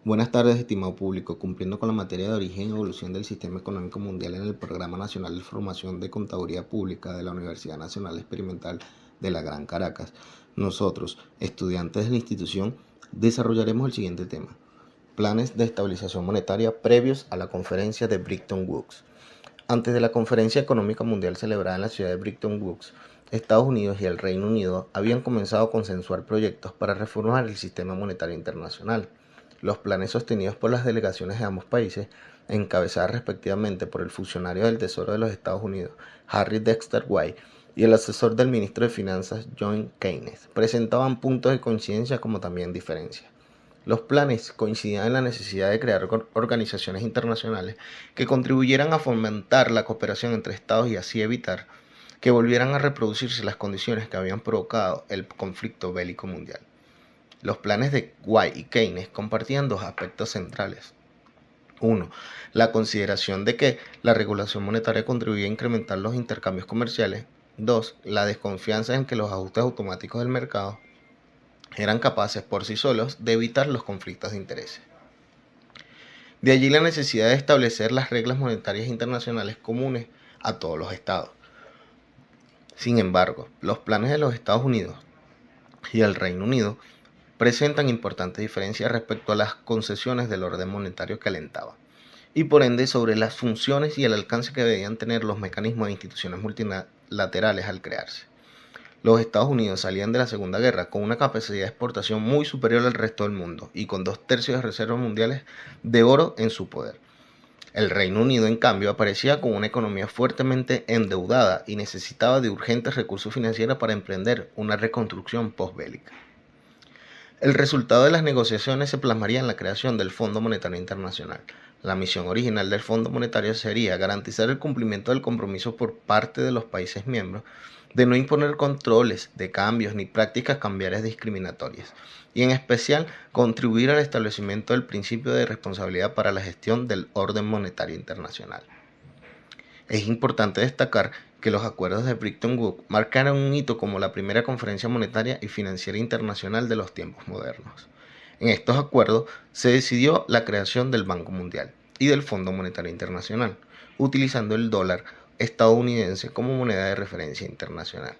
Buenas tardes, estimado público. Cumpliendo con la materia de origen y evolución del sistema económico mundial en el Programa Nacional de Formación de Contaduría Pública de la Universidad Nacional Experimental de la Gran Caracas, nosotros, estudiantes de la institución, desarrollaremos el siguiente tema: planes de estabilización monetaria previos a la conferencia de Bretton Woods. Antes de la Conferencia Económica Mundial celebrada en la ciudad de Bretton Woods, Estados Unidos y el Reino Unido habían comenzado a consensuar proyectos para reformar el sistema monetario internacional. Los planes sostenidos por las delegaciones de ambos países, encabezadas respectivamente por el funcionario del Tesoro de los Estados Unidos, Harry Dexter White, y el asesor del ministro de Finanzas, John Keynes, presentaban puntos de coincidencia como también diferencias. Los planes coincidían en la necesidad de crear organizaciones internacionales que contribuyeran a fomentar la cooperación entre estados y así evitar que volvieran a reproducirse las condiciones que habían provocado el conflicto bélico mundial. Los planes de White y Keynes compartían dos aspectos centrales. Uno, la consideración de que la regulación monetaria contribuía a incrementar los intercambios comerciales. Dos, la desconfianza en que los ajustes automáticos del mercado eran capaces por sí solos de evitar los conflictos de intereses. De allí la necesidad de establecer las reglas monetarias internacionales comunes a todos los estados. Sin embargo, los planes de los Estados Unidos y el Reino Unido presentan importantes diferencias respecto a las concesiones del orden monetario que alentaba, y por ende sobre las funciones y el alcance que debían tener los mecanismos e instituciones multilaterales al crearse. Los Estados Unidos salían de la Segunda Guerra con una capacidad de exportación muy superior al resto del mundo y con 2/3 de reservas mundiales de oro en su poder. El Reino Unido, en cambio, aparecía con una economía fuertemente endeudada y necesitaba de urgentes recursos financieros para emprender una reconstrucción postbélica. El resultado de las negociaciones se plasmaría en la creación del Fondo Monetario Internacional. La misión original del Fondo Monetario sería garantizar el cumplimiento del compromiso por parte de los países miembros de no imponer controles de cambios ni prácticas cambiarias discriminatorias, y en especial contribuir al establecimiento del principio de responsabilidad para la gestión del orden monetario internacional. Es importante destacar que los acuerdos de Bretton Woods marcaron un hito como la primera conferencia monetaria y financiera internacional de los tiempos modernos. En estos acuerdos se decidió la creación del Banco Mundial y del Fondo Monetario Internacional, utilizando el dólar estadounidense como moneda de referencia internacional.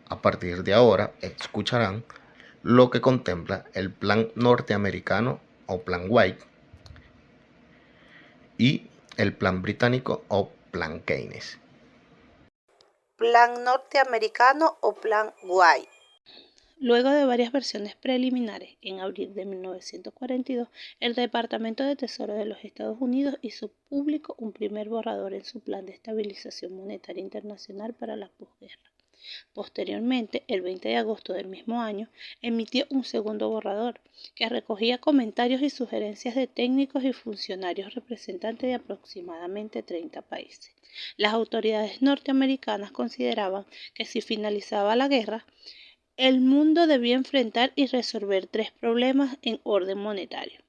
A partir de ahora escucharán lo que contempla el Plan Norteamericano o Plan White y el Plan Británico o Plan Keynes. Plan norteamericano o Plan White. Luego de varias versiones preliminares, en abril de 1942, el Departamento de Tesoro de los Estados Unidos hizo público un primer borrador en su Plan de Estabilización Monetaria Internacional para la posguerra. Posteriormente, el 20 de agosto del mismo año, emitió un segundo borrador, que recogía comentarios y sugerencias de técnicos y funcionarios representantes de aproximadamente 30 países. Las autoridades norteamericanas consideraban que si finalizaba la guerra, el mundo debía enfrentar y resolver tres problemas en orden monetario.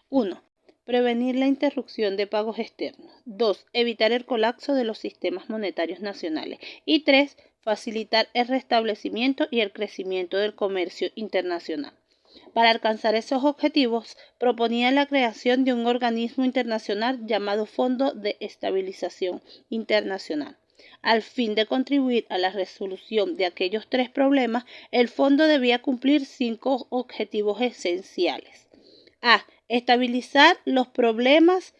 1. Prevenir la interrupción de pagos externos. 2. Evitar el colapso de los sistemas monetarios nacionales. Y 3. Facilitar el restablecimiento y el crecimiento del comercio internacional. Para alcanzar esos objetivos, proponía la creación de un organismo internacional llamado Fondo de Estabilización Internacional. Al fin de contribuir a la resolución de aquellos tres problemas, el fondo debía cumplir 5 objetivos esenciales. A. Estabilizar los problemas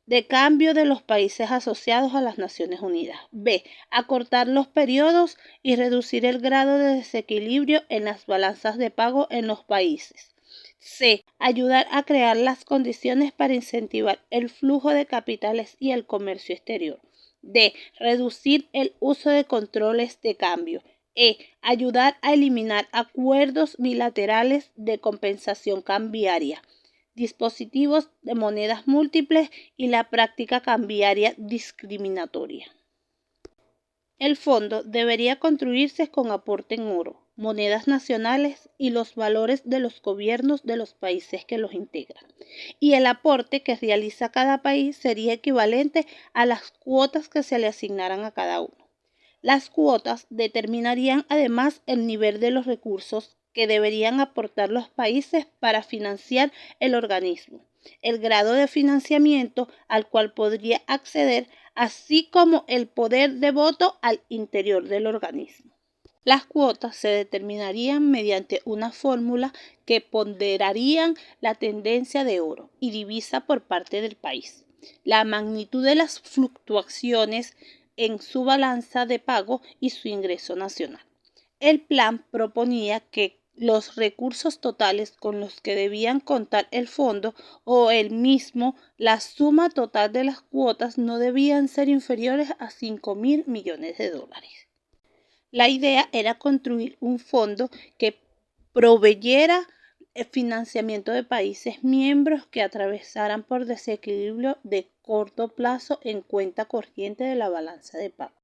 de cambio de los países asociados a las Naciones Unidas. B. Acortar los periodos y reducir el grado de desequilibrio en las balanzas de pago en los países. C. Ayudar a crear las condiciones para incentivar el flujo de capitales y el comercio exterior. D. Reducir el uso de controles de cambio. E. Ayudar a eliminar acuerdos bilaterales de compensación cambiaria, dispositivos de monedas múltiples y la práctica cambiaria discriminatoria. El fondo debería construirse con aporte en oro, monedas nacionales y los valores de los gobiernos de los países que los integran. Y el aporte que realiza cada país sería equivalente a las cuotas que se le asignaran a cada uno. Las cuotas determinarían además el nivel de los recursos que deberían aportar los países para financiar el organismo, el grado de financiamiento al cual podría acceder, así como el poder de voto al interior del organismo. Las cuotas se determinarían mediante una fórmula que ponderarían la tendencia de oro y divisa por parte del país, la magnitud de las fluctuaciones en su balanza de pago y su ingreso nacional. El plan proponía que los recursos totales con los que debían contar el fondo o el mismo, la suma total de las cuotas no debían ser inferiores a 5.000 millones de dólares. La idea era construir un fondo que proveyera el financiamiento de países miembros que atravesaran por desequilibrio de corto plazo en cuenta corriente de la balanza de pago.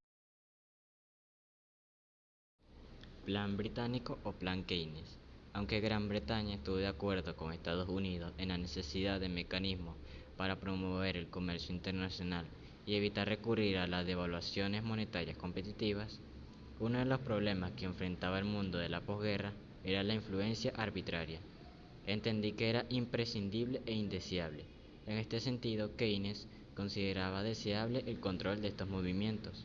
Plan británico o Plan Keynes. Aunque Gran Bretaña estuvo de acuerdo con Estados Unidos en la necesidad de mecanismos para promover el comercio internacional y evitar recurrir a las devaluaciones monetarias competitivas, uno de los problemas que enfrentaba el mundo de la posguerra era la influencia arbitraria. Entendí que era imprescindible e indeseable. En este sentido, Keynes consideraba deseable el control de estos movimientos.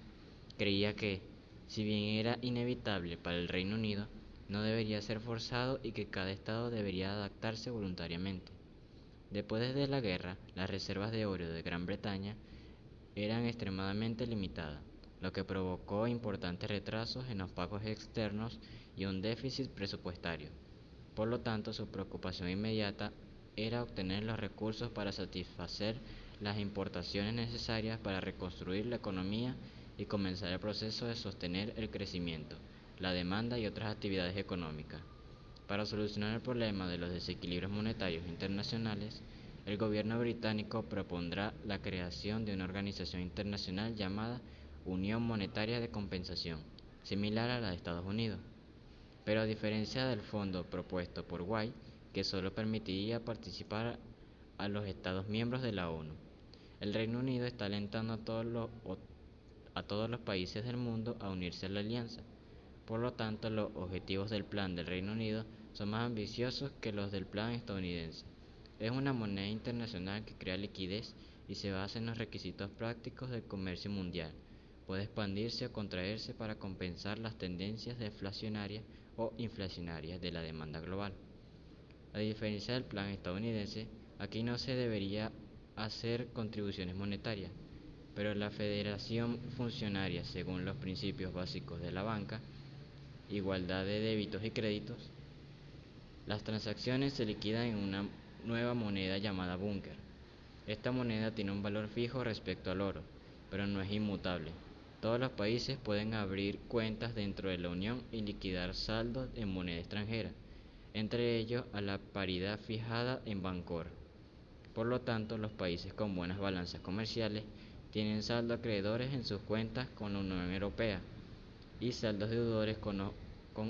Creía que, si bien era inevitable para el Reino Unido, no debería ser forzado y que cada estado debería adaptarse voluntariamente. Después de la guerra, las reservas de oro de Gran Bretaña eran extremadamente limitadas, lo que provocó importantes retrasos en los pagos externos y un déficit presupuestario. Por lo tanto, su preocupación inmediata era obtener los recursos para satisfacer las importaciones necesarias para reconstruir la economía y comenzar el proceso de sostener el crecimiento, la demanda y otras actividades económicas. Para solucionar el problema de los desequilibrios monetarios internacionales, el gobierno británico propondrá la creación de una organización internacional llamada Unión Monetaria de Compensación, similar a la de Estados Unidos. Pero a diferencia del fondo propuesto por White, que solo permitiría participar a los Estados miembros de la ONU, el Reino Unido está alentando a todos los países del mundo a unirse a la alianza. Por lo tanto, los objetivos del plan del Reino Unido son más ambiciosos que los del plan estadounidense. Es una moneda internacional que crea liquidez y se basa en los requisitos prácticos del comercio mundial. Puede expandirse o contraerse para compensar las tendencias deflacionarias o inflacionarias de la demanda global. A diferencia del plan estadounidense, aquí no se debería hacer contribuciones monetarias, pero la federación funcionaria según los principios básicos de la banca, igualdad de débitos y créditos. Las transacciones se liquidan en una nueva moneda llamada búnker. Esta moneda tiene un valor fijo respecto al oro, pero no es inmutable. Todos los países pueden abrir cuentas dentro de la Unión y liquidar saldos en moneda extranjera, entre ellos a la paridad fijada en Bancor. Por lo tanto, los países con buenas balanzas comerciales tienen saldo acreedores en sus cuentas con la Unión Europea y saldos deudores con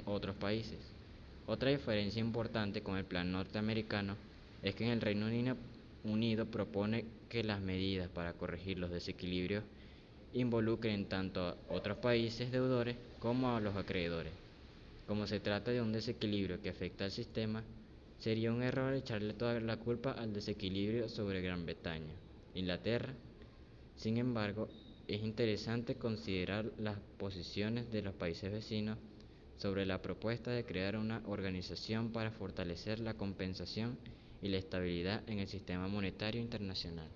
otros países. Otra diferencia importante con el plan norteamericano es que en el Reino Unido propone que las medidas para corregir los desequilibrios involucren tanto a otros países deudores como a los acreedores. Como se trata de un desequilibrio que afecta al sistema, sería un error echarle toda la culpa al desequilibrio sobre Gran Bretaña, Inglaterra. Sin embargo, es interesante considerar las posiciones de los países vecinos sobre la propuesta de crear una organización para fortalecer la compensación y la estabilidad en el sistema monetario internacional.